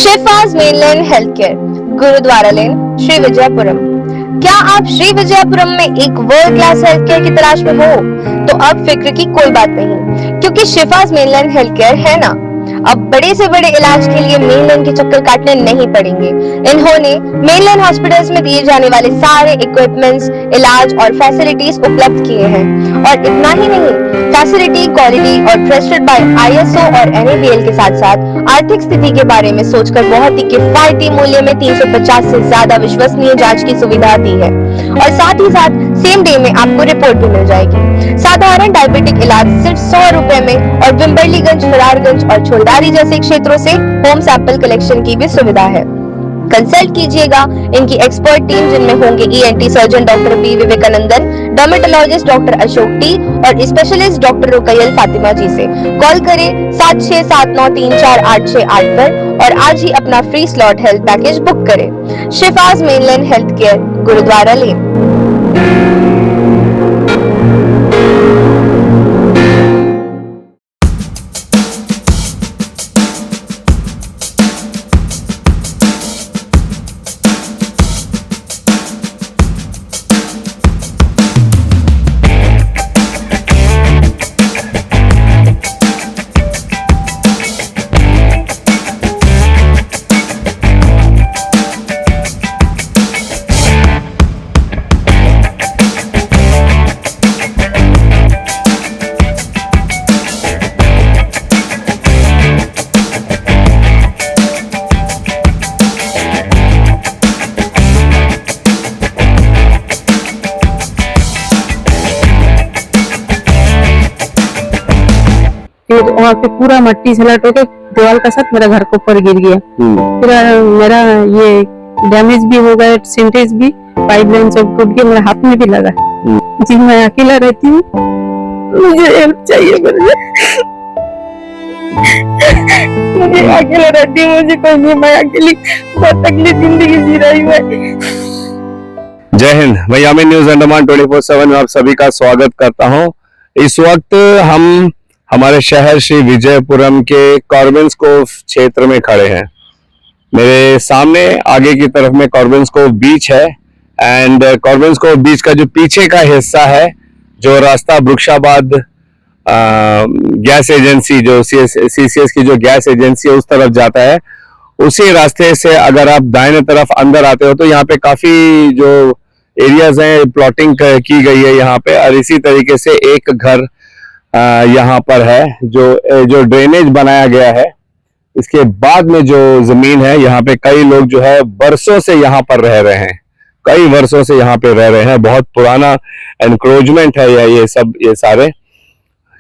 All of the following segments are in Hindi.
शिफाज मेनलैंड हेल्थ केयर, गुरुद्वारा लेन, श्री विजयपुरम। क्या आप श्री विजयपुरम में एक वर्ल्ड क्लास हेल्थ केयर की तलाश में हो? तो अब फिक्र की कोई बात नहीं, क्योंकि शिफाज मेनलैंड हेल्थ केयर है ना। अब बड़े से बड़े इलाज के लिए मेनलैंड के चक्कर काटने नहीं पड़ेंगे। इन्होंने मेनलैंड हॉस्पिटल्स में दिए जाने वाले सारे इक्विपमेंट्स, इलाज और फैसिलिटीज उपलब्ध किए हैं। और इतना ही नहीं, फैसिलिटी, क्वालिटी और ट्रस्टेड बाय ISO और NABL के साथ साथ आर्थिक स्थिति के बारे में सोचकर बहुत ही किफायती मूल्य में 350 से ज्यादा विश्वसनीय जांच की सुविधा दी है। और साथ ही साथ सेम डे में आपको रिपोर्ट भी मिल जाएगी। साधारण डायबिटिक इलाज सिर्फ 100 रुपए में और विम्बरलीगंज, फरारगंज और छोलदारी जैसे क्षेत्रों से होम सैंपल कलेक्शन की भी सुविधा है। कंसल्ट कीजिएगा इनकी एक्सपर्ट टीम, जिनमें होंगे ENT surgeon doctor B Vivekanandan, dermatologist doctor Ashok T और स्पेशलिस्ट डॉक्टर रुकैयल फातिमा जी से। कॉल करें 76793486 पर और आज ही अपना free slot health package book करें। शिफाज मेनलैंड हेल्थ केयर, गुरुद्वारा लेन। फिर वहाँ पे पूरा मट्टी से लट होकर दीवार का साथ मेरा घर के ऊपर गिर गया। फिर मेरा ये डैमेज भी हो गया, सेंटेज भी, पाइपलाइन सब टूट गया, मेरे हाथ में भी लगा। जी मैं अकेला रहती हूँ, मुझे हेल्प चाहिए। मुझे अकेला रहती हूँ, मुझे कोई नहीं, मैं अकेली बहुत तकलीफ जिंदगी जी रही हूँ। जय हिंद। मैं यामिन न्यूज अंडमान 24/7 में आप सभी का स्वागत करता हूं। इस वक्त हम हमारे शहर श्री विजयपुरम के कॉर्बेंस कोव क्षेत्र में खड़े हैं। मेरे सामने आगे की तरफ में कॉर्बेंस कोव बीच है एंड कॉर्बेंस कोव बीच का जो पीछे का हिस्सा है, जो रास्ता वृक्षाबाद गैस एजेंसी, जो CCS की जो गैस एजेंसी है, उस तरफ जाता है। उसी रास्ते से अगर आप दाहिने तरफ अंदर आते हो तो यहाँ पे काफी जो एरियाज हैं, प्लॉटिंग की गई है यहाँ पे। और इसी तरीके से एक घर यहाँ पर है, जो ड्रेनेज बनाया गया है। इसके बाद में जो जमीन है, यहाँ पे कई लोग जो है बरसों से यहाँ पर रह रहे हैं, कई वर्षों से यहाँ पे रह रहे हैं। बहुत पुराना एनक्रोचमेंट है ये सारे,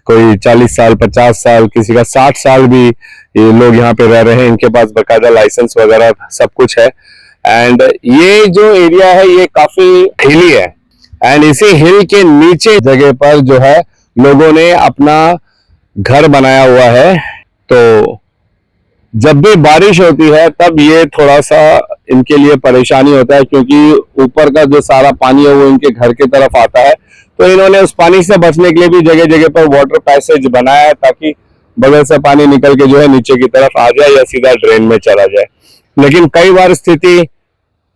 कोई 40 साल, 50 साल, किसी का 60 साल भी ये लोग यहाँ पे रह रहे हैं। इनके पास बकायदा लाइसेंस वगैरह सब कुछ है। एंड ये जो एरिया है ये काफी हिली है एंड इसी हिल के नीचे जगह पर जो है लोगों ने अपना घर बनाया हुआ है। तो जब भी बारिश होती है तब ये थोड़ा सा इनके लिए परेशानी होता है, क्योंकि ऊपर का जो सारा पानी है वो इनके घर की तरफ आता है। तो इन्होंने उस पानी से बचने के लिए भी जगह जगह पर वाटर पैसेज बनाया है, ताकि बगल से पानी निकल के जो है नीचे की तरफ आ जाए या सीधा ड्रेन में चला जाए। लेकिन कई बार स्थिति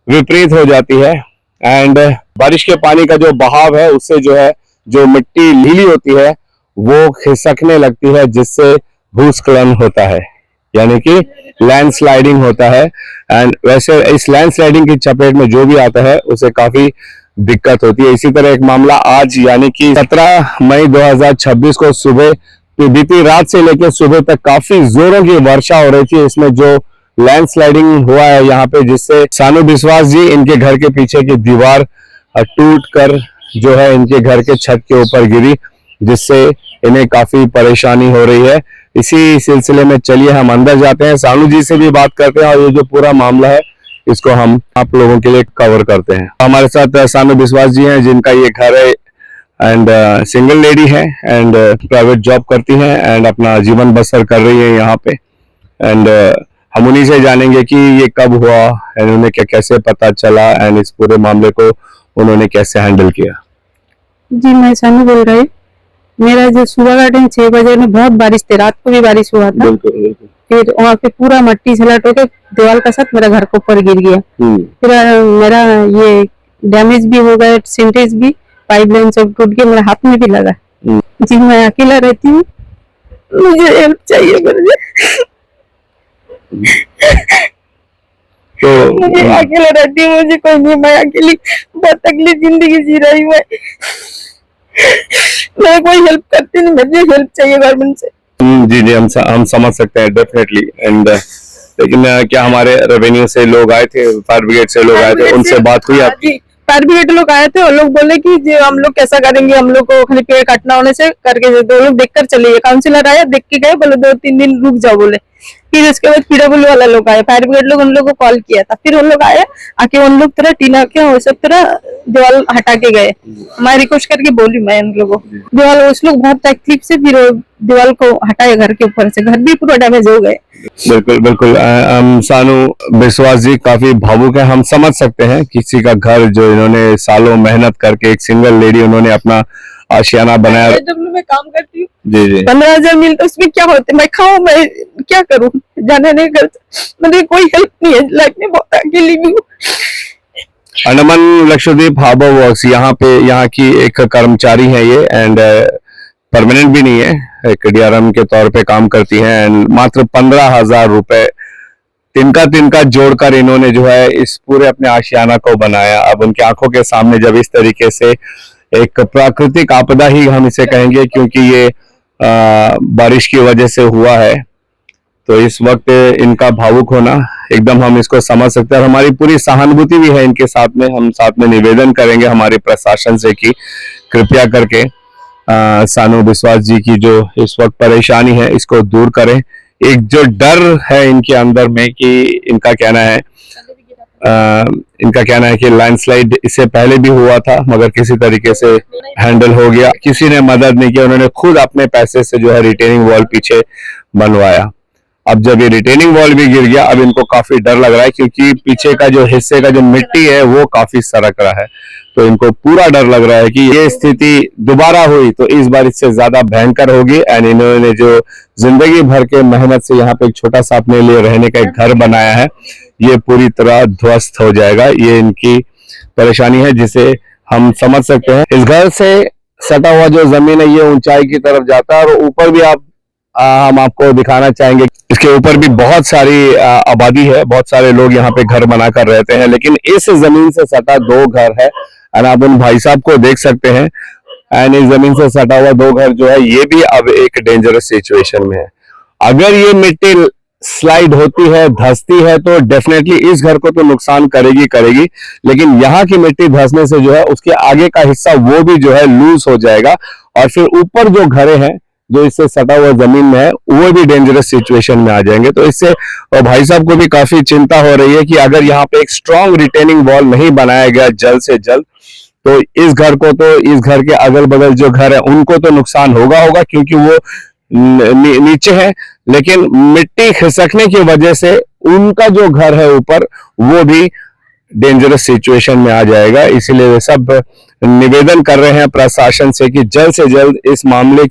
विपरीत हो जाती है एंड बारिश के पानी का जो बहाव है उससे जो है जो मिट्टी ढीली होती है वो खिसकने लगती है, जिससे भूस्खलन होता है, यानी कि लैंडस्लाइडिंग होता है। एंड वैसे इस लैंडस्लाइडिंग की चपेट में जो भी आता है उसे काफी दिक्कत होती है। इसी तरह एक मामला आज यानी कि 17 मई 2026 को सुबह, बीती रात से लेकर सुबह तक काफी जोरों की वर्षा हो रही थी। इसमें जो लैंडस्लाइडिंग हुआ है यहाँ पे, जिससे सानू बिस्वास जी, इनके घर के पीछे की दीवार टूट कर जो है इनके घर के छत के ऊपर गिरी, जिससे इन्हें काफी परेशानी हो रही है। इसी सिलसिले में चलिए हम अंदर जाते हैं, सानू जी से भी बात करते हैं और ये जो पूरा मामला है इसको हम आप लोगों के लिए कवर करते हैं। हमारे साथ सानू बिस्वास जी हैं, जिनका ये घर है एंड सिंगल लेडी है एंड प्राइवेट जॉब करती हैं एंड अपना जीवन बसर कर रही है यहाँ पे। एंड हम उन्हीं से जानेंगे कि ये कब हुआ एंड उन्हें कैसे पता चला एंड इस पूरे मामले को उन्होंने कैसे हैंडल किया। जी मैं सानू बोल रही, मेरा जो सुबह का टाइम 6 बजे में बहुत बारिश थी, रात को भी बारिश हुआ था। फिर वहाँ पे पूरा मट्टी सलाट होकर दीवार का साथ मेरा घर के ऊपर गिर गया। फिर मेरा ये डैमेज भी हो गया, सिंटेज भी, पाइपलाइन सब टूट के मेरे हाथ में भी लगा। जी मैं अकेला रहती हूँ, मुझे हेल्प चाहिए। मुझे अकेला रहती हूँ, मुझे कोई नहीं, मैं अकेली बहुत तकलीफ जिंदगी जी रही हूँ। मैं कोई हेल्प करती नहीं, मुझे हेल्प चाहिए गवर्नमेंट से। जी जी, हम समझ सकते हैं डेफिनेटली। एंड लेकिन क्या हमारे रेवेन्यू से लोग आए थे, फायर ब्रिगेड से लोग आए थे, उनसे बात हुई आपकी? फायर ब्रिगेड लोग आए थे और लोग बोले कि जो हम लोग कैसा करेंगे, हम लोग को खाली पेड़ काटना होने से करके दो लोग देख कर चले गए। काउंसिलर आया, देख के गए, बोले 2-3 दिन रुक जाओ बोले। फिर उसके बाद पीडब्ल्यू वाला लोग आए, फायर ब्रिगेड लोग उन लोग को कॉल किया था। फिर उन लोग आए, आके उन लोग तरह टीना के वो सब तरह दीवार हटा के गए। मैं रिक्वेस्ट करके बोली, मैं उन लोगों को दीवार, उस लोग बहुत तकलीफ से फिर दीवार को हटाए घर के ऊपर से, घर भी पूरा डैमेज हो गए। बिल्कुल बिल्कुल। सानू बिस्वास जी काफी भावुक है। हम समझ सकते हैं किसी का घर जो इन्होंने सालों मेहनत करके, एक सिंगल लेडी उन्होंने अपना आशियाना बनाया। मैं काम करती हूँ जी जी, 15,000 मिलता, उसमें क्या होते, मैं खाऊं, मैं क्या करूं, जाने नहीं कर, मुझे कोई हेल्प नहीं है, लाइफ में बहुत अकेली भी हूँ। अंडमान लक्षद्वीप हार्बर वर्क्स यहाँ की एक कर्मचारी है ये, एंड परमानेंट भी नहीं है, एक डीआरएम के तौर पे काम करती हैं। एंड मात्र 15,000 रुपए तिनका जोड़कर इन्होंने जो है इस पूरे अपने आशियाना को बनाया। अब उनकी आंखों के सामने जब इस तरीके से एक प्राकृतिक आपदा ही हम इसे कहेंगे, क्योंकि ये बारिश की वजह से हुआ है, तो इस वक्त इनका भावुक होना एकदम हम इसको समझ सकते हैं। और हमारी पूरी सहानुभूति भी है इनके साथ में। हम साथ में निवेदन करेंगे हमारे प्रशासन से कि कृपया करके सानू बिस्वास जी की जो इस वक्त परेशानी है इसको दूर करें। एक जो डर है इनके अंदर में कि इनका कहना है कि लैंडस्लाइड इससे पहले भी हुआ था, मगर किसी तरीके से हैंडल हो गया, किसी ने मदद नहीं किया, उन्होंने खुद अपने पैसे से जो है रिटेनिंग वॉल पीछे बनवाया। अब जब ये रिटेनिंग वॉल भी गिर गया, अब इनको काफी डर लग रहा है, क्योंकि पीछे का जो हिस्से का जो मिट्टी है वो काफी सरक रहा है। तो इनको पूरा डर लग रहा है कि ये स्थिति दोबारा हुई तो इस बार इससे ज्यादा भयंकर होगी। एंड इन्होंने जो जिंदगी भर के मेहनत से यहाँ पे एक छोटा सा अपने लिए रहने का एक घर बनाया है, ये पूरी तरह ध्वस्त हो जाएगा। ये इनकी परेशानी है जिसे हम समझ सकते हैं। इस घर से सटा हुआ जो जमीन है ये ऊंचाई की तरफ जाता है, और ऊपर भी हम आपको दिखाना चाहेंगे। इसके ऊपर भी बहुत सारी आबादी है, बहुत सारे लोग यहाँ पे घर बनाकर रहते हैं, लेकिन इस जमीन से सटा 2 घर है। एंड आप उन भाई साहब को देख सकते हैं, एंड इस जमीन से सटा हुआ 2 घर जो है ये भी अब एक डेंजरस सिचुएशन में है। अगर ये मिट्टी स्लाइड होती है, धंसती है, तो डेफिनेटली इस घर को तो नुकसान करेगी, लेकिन यहाँ की मिट्टी धंसने से जो है उसके आगे का हिस्सा वो भी जो है लूज हो जाएगा, और फिर ऊपर जो घरे हैं जो इससे सटा हुआ जमीन में है वो भी डेंजरस सिचुएशन में आ जाएंगे। तो इससे भाई साहब को भी काफी चिंता हो रही है कि अगर यहाँ पे एक स्ट्रॉन्ग रिटेनिंग वॉल नहीं बनाया गया जल्द से जल्द, तो इस घर को, तो इस घर के अगल बगल जो घर है उनको तो नुकसान होगा, क्योंकि वो नीचे है, लेकिन मिट्टी खिसकने की वजह से उनका जो घर है ऊपर वो भी डेंजरस सिचुएशन में आ जाएगा। इसीलिए वे सब निवेदन कर रहे हैं प्रशासन से कि जल्द से जल्द इस मामले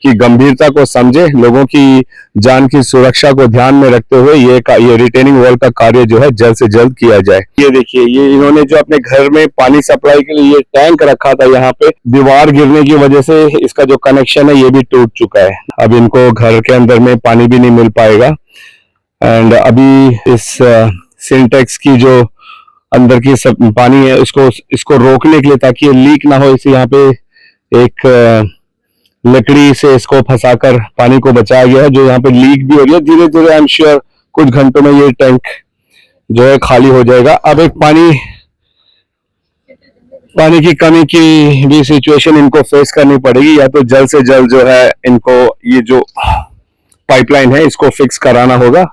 की गंभीरता को समझे, लोगों की जान की सुरक्षा को ध्यान में रखते हुए ये रिटेनिंग वॉल का कार्य जो है जल्द से जल्द किया जाए। ये देखिए, ये इन्होंने जो अपने घर में पानी सप्लाई के लिए ये टैंक रखा था, यहाँ पे दीवार गिरने की वजह से इसका जो कनेक्शन है ये भी टूट चुका है। अब इनको घर के अंदर में पानी भी नहीं मिल पाएगा। एंड अभी इस सिंटेक्स की जो अंदर की सब पानी है इसको रोकने के लिए, ताकि ये लीक ना हो, इसे यहाँ पे एक लकड़ी से इसको फंसाकर पानी को बचाया गया है, जो यहाँ पे लीक भी हो रही है। धीरे धीरे आई एम श्योर कुछ घंटों में ये टैंक जो है खाली हो जाएगा। अब एक पानी की कमी की भी सिचुएशन इनको फेस करनी पड़ेगी, या तो जल्द से जल्द जो है इनको ये जो पाइपलाइन है इसको फिक्स कराना होगा।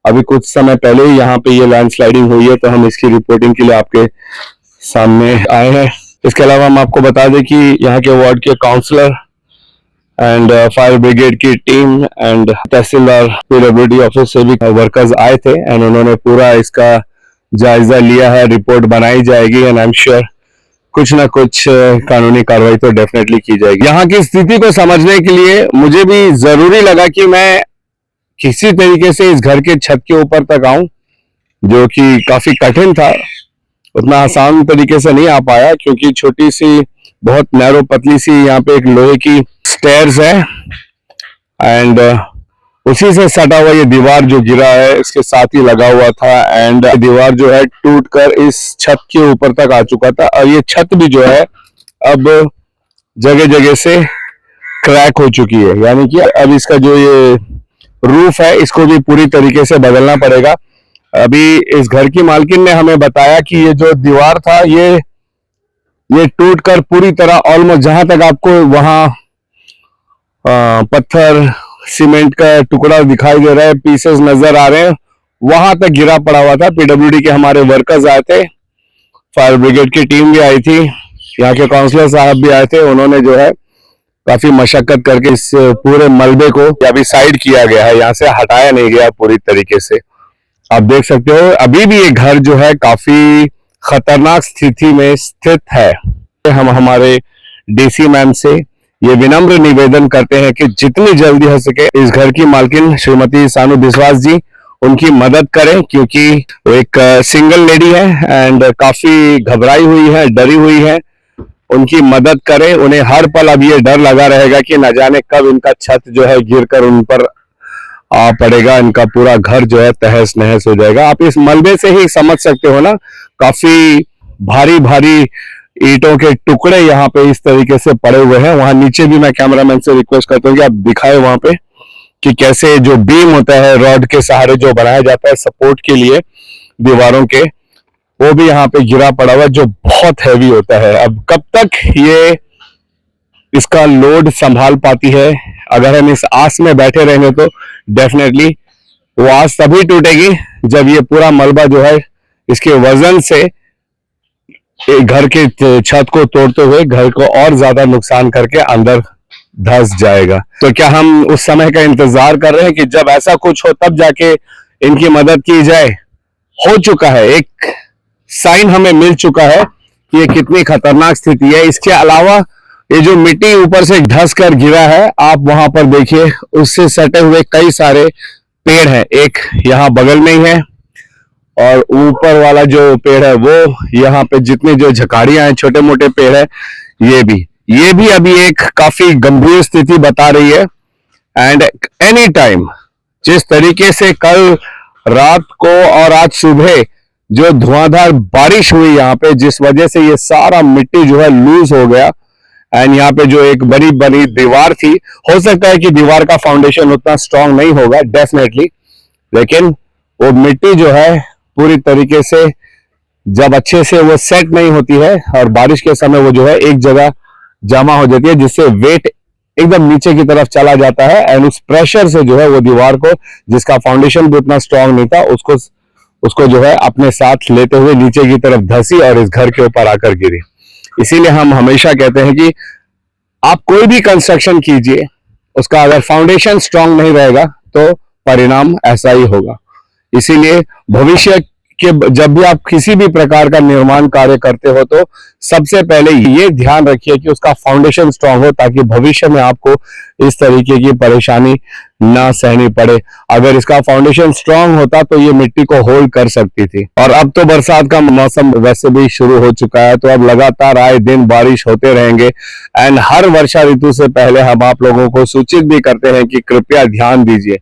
अभी कुछ समय पहले ही यहाँ पे ये लैंडस्लाइडिंग हुई है, तो हम इसकी रिपोर्टिंग के लिए आपके सामने आए हैं। इसके अलावा हम आपको बता दें कि यहाँ के वार्ड के काउंसलर एंड फायर ब्रिगेड की team and tehsildar PWD office से भी वर्कर्स आए थे, एंड उन्होंने पूरा इसका जायजा लिया है। रिपोर्ट बनाई जाएगी, एंड आई एम श्योर कुछ ना कुछ कानूनी कार्रवाई तो डेफिनेटली की जाएगी। यहाँ की स्थिति को समझने के लिए मुझे भी जरूरी लगा कि मैं किसी तरीके से इस घर के छत के ऊपर तक आऊं, जो कि काफी कठिन था। उतना आसान तरीके से नहीं आ पाया क्योंकि छोटी सी बहुत नैरो पतली सी यहाँ पे एक लोहे की स्टेयर्स है एंड उसी से सटा हुआ ये दीवार जो गिरा है इसके साथ ही लगा हुआ था एंड दीवार जो है टूटकर इस छत के ऊपर तक आ चुका था और ये छत भी जो है अब जगह जगह से क्रैक हो चुकी है, यानी कि अब इसका जो ये रूफ है इसको भी पूरी तरीके से बदलना पड़ेगा। अभी इस घर की मालकिन ने हमें बताया कि ये जो दीवार था ये टूटकर पूरी तरह ऑलमोस्ट जहां तक आपको वहां पत्थर सीमेंट का टुकड़ा दिखाई दे रहा है, पीसेस नजर आ रहे हैं, वहां तक गिरा पड़ा हुआ था। पीडब्ल्यूडी के हमारे वर्कर्स आए थे, फायर ब्रिगेड की टीम भी आई थी, यहाँ के काउंसलर साहब भी आए थे। उन्होंने जो है काफी मशक्कत करके इस पूरे मलबे को अभी साइड किया गया है, यहाँ से हटाया नहीं गया पूरी तरीके से। आप देख सकते हो अभी भी ये घर जो है काफी खतरनाक स्थिति में स्थित है। हम हमारे डीसी मैम से ये विनम्र निवेदन करते हैं कि जितनी जल्दी हो सके इस घर की मालकिन श्रीमती सानू बिस्वास जी उनकी मदद करें, क्योंकि वो एक सिंगल लेडी है एंड काफी घबराई हुई है, डरी हुई है। उनकी मदद करें। उन्हें हर पल अब ये डर लगा रहेगा कि न जाने कब इनका छत जो है गिरकर उन पर आ पड़ेगा, इनका पूरा घर जो है तहस नहस हो जाएगा। आप इस मलबे से ही समझ सकते हो ना, काफी भारी भारी ईंटों के टुकड़े यहाँ पे इस तरीके से पड़े हुए हैं। वहां नीचे भी मैं कैमरामैन से रिक्वेस्ट करता हूँ कि आप दिखाए वहां पे कि कैसे जो बीम होता है रॉड के सहारे जो बनाया जाता है सपोर्ट के लिए दीवारों के, वो भी यहाँ पे गिरा पड़ा हुआ जो बहुत हैवी होता है। अब कब तक ये इसका लोड संभाल पाती है, अगर हम इस आस में बैठे रहेंगे तो डेफिनेटली वो आस तभी टूटेगी जब ये पूरा मलबा जो है इसके वजन से घर के छत को तोड़ते हुए घर को और ज्यादा नुकसान करके अंदर धंस जाएगा। तो क्या हम उस समय का इंतजार कर रहे हैं कि जब ऐसा कुछ हो तब जाके इनकी मदद की जाए? हो चुका है, एक साइन हमें मिल चुका है कि ये कितनी खतरनाक स्थिति है। इसके अलावा ये जो मिट्टी ऊपर से धंस कर गिरा है, आप वहां पर देखिए उससे सटे हुए कई सारे पेड़ हैं। एक यहाँ बगल में ही है और ऊपर वाला जो पेड़ है वो यहाँ पे जितने जो झकाड़ियां हैं, छोटे मोटे पेड़ है, ये भी अभी एक काफी गंभीर स्थिति बता रही है। एंड एनी टाइम जिस तरीके से कल रात को और आज सुबह जो धुआंधार बारिश हुई यहाँ पे, जिस वजह से ये सारा मिट्टी जो है लूज हो गया एंड यहाँ पे जो एक बड़ी बड़ी दीवार थी, हो सकता है कि दीवार का फाउंडेशन उतना स्ट्रांग नहीं होगा डेफिनेटली, लेकिन वो मिट्टी जो है पूरी तरीके से जब अच्छे से वो सेट नहीं होती है और बारिश के समय वो जो है एक जगह जमा हो जाती है, जिससे वेट एकदम नीचे की तरफ चला जाता है एंड उस प्रेशर से जो है वो दीवार को, जिसका फाउंडेशन भी उतना स्ट्रांग नहीं था, उसको जो है अपने साथ लेते हुए नीचे की तरफ धंसी और इस घर के ऊपर आकर गिरी। इसीलिए हम हमेशा कहते हैं कि आप कोई भी कंस्ट्रक्शन कीजिए, उसका अगर फाउंडेशन स्ट्रांग नहीं रहेगा तो परिणाम ऐसा ही होगा। इसीलिए भविष्य के जब भी आप किसी भी प्रकार का निर्माण कार्य करते हो तो सबसे पहले ये ध्यान रखिए कि उसका फाउंडेशन स्ट्रांग हो, ताकि भविष्य में आपको इस तरीके की परेशानी ना सहनी पड़े। अगर इसका फाउंडेशन स्ट्रांग होता तो ये मिट्टी को होल्ड कर सकती थी। और अब तो बरसात का मौसम वैसे भी शुरू हो चुका है, तो अब लगातार आए दिन बारिश होते रहेंगे एंड हर वर्षा ऋतु से पहले हम आप लोगों को सूचित भी करते हैं कि कृपया ध्यान दीजिए।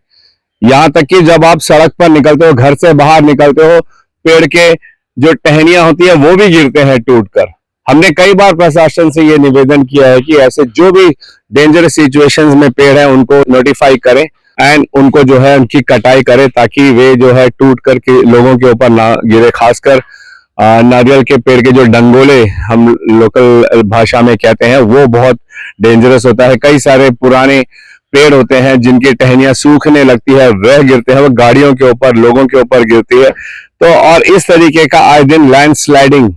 यहाँ तक कि जब आप सड़क पर निकलते हो, घर से बाहर निकलते हो, पेड़ के जो टहनियां होती है वो भी गिरते हैं टूटकर। हमने कई बार प्रशासन से ये निवेदन किया है कि ऐसे जो भी डेंजरस सिचुएशंस में पेड़ है उनको नोटिफाई करें एंड उनको जो है उनकी कटाई करें, ताकि वे जो है टूट कर के लोगों के ऊपर ना गिरे। खासकर नारियल के पेड़ के जो डंगोले हम लोकल भाषा में कहते हैं, वो बहुत डेंजरस होता है। कई सारे पुराने पेड़ होते हैं जिनकी टहनियां सूखने लगती है, वह गिरते हैं, वो गाड़ियों के ऊपर, लोगों के ऊपर गिरती है। तो और इस तरीके का आए दिन लैंडस्लाइडिंग,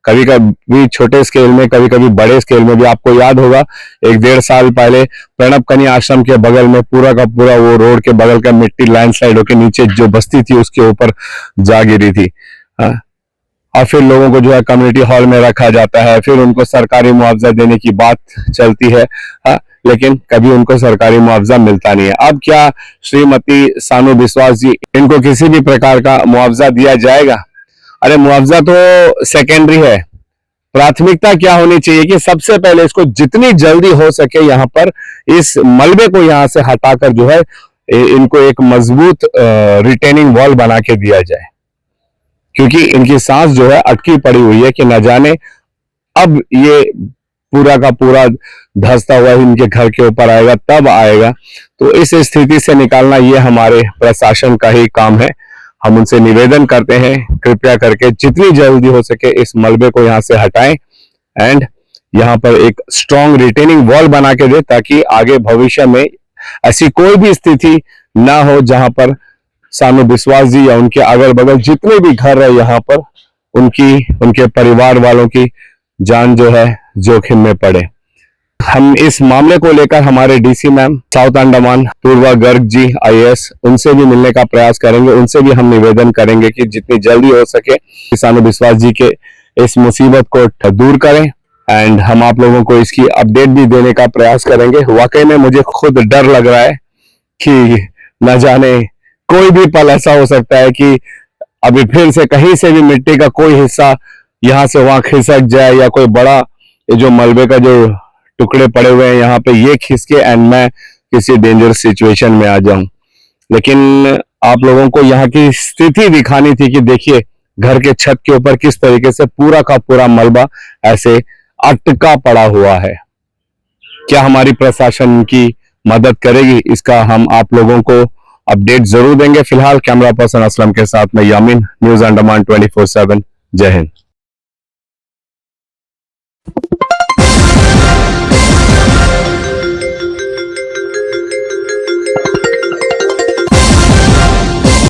कभी कभी छोटे स्केल में, कभी कभी बड़े स्केल में भी। आपको याद होगा 1-1.5 साल पहले प्रणब कन्या आश्रम के बगल में पूरा का पूरा वो रोड के बगल का मिट्टी लैंडस्लाइड होकर नीचे जो बस्ती थी उसके ऊपर जा गिरी थी। और फिर लोगों को जो है कम्युनिटी हॉल में रखा जाता है, फिर उनको सरकारी मुआवजा देने की बात चलती है, हाँ, लेकिन कभी उनको सरकारी मुआवजा मिलता नहीं है। अब क्या श्रीमती सानू बिस्वास जी, इनको किसी भी प्रकार का मुआवजा दिया जाएगा? अरे मुआवजा तो सेकेंडरी है, प्राथमिकता क्या होनी चाहिए कि सबसे पहले इसको जितनी जल्दी हो सके यहाँ पर इस मलबे को यहाँ से हटाकर जो है इनको एक मजबूत रिटेनिंग वॉल बना के दिया जाए, क्योंकि इनकी सांस जो है अटकी पड़ी हुई है कि न जाने अब ये पूरा का पूरा धंसता हुआ इनके घर के ऊपर आएगा तब आएगा। तो इस स्थिति से निकालना ये हमारे प्रशासन का ही काम है। हम उनसे निवेदन करते हैं कृपया करके जितनी जल्दी हो सके इस मलबे को यहाँ से हटाएं एंड यहाँ पर एक स्ट्रॉन्ग रिटेनिंग वॉल बना के दे, ताकि आगे भविष्य में ऐसी कोई भी स्थिति ना हो जहां पर सानू बिस्वास जी या उनके अगल बगल जितने भी घर है यहाँ पर उनके परिवार वालों की जान जो है जोखिम में पड़े। हम इस मामले को लेकर हमारे डीसी मैम साउथ अंडमान पूर्वा गर्ग जी IAS, उनसे भी मिलने का प्रयास करेंगे। उनसे भी हम निवेदन करेंगे कि जितनी जल्दी हो सके सानू बिस्वास जी के इस मुसीबत को दूर करें एंड हम आप लोगों को इसकी अपडेट भी देने का प्रयास करेंगे। वाकई में मुझे खुद डर लग रहा है कि न जाने कोई भी पल ऐसा हो सकता है कि अभी फिर से कहीं से भी मिट्टी का कोई हिस्सा यहाँ से वहां खिसक जाए या कोई बड़ा ये जो मलबे का जो टुकड़े पड़े हुए हैं यहाँ पे ये खिसके एंड मैं किसी डेंजरस सिचुएशन में आ जाऊं। लेकिन आप लोगों को यहाँ की स्थिति दिखानी थी कि देखिए घर के छत के ऊपर किस तरीके से पूरा का पूरा मलबा ऐसे अटका पड़ा हुआ है। क्या हमारी प्रशासन की मदद करेगी, इसका हम आप लोगों को अपडेट जरूर देंगे। फिलहाल कैमरा पर्सन असलम के साथ में यामीन, न्यूज अंडमान 24/7। जय हिंद।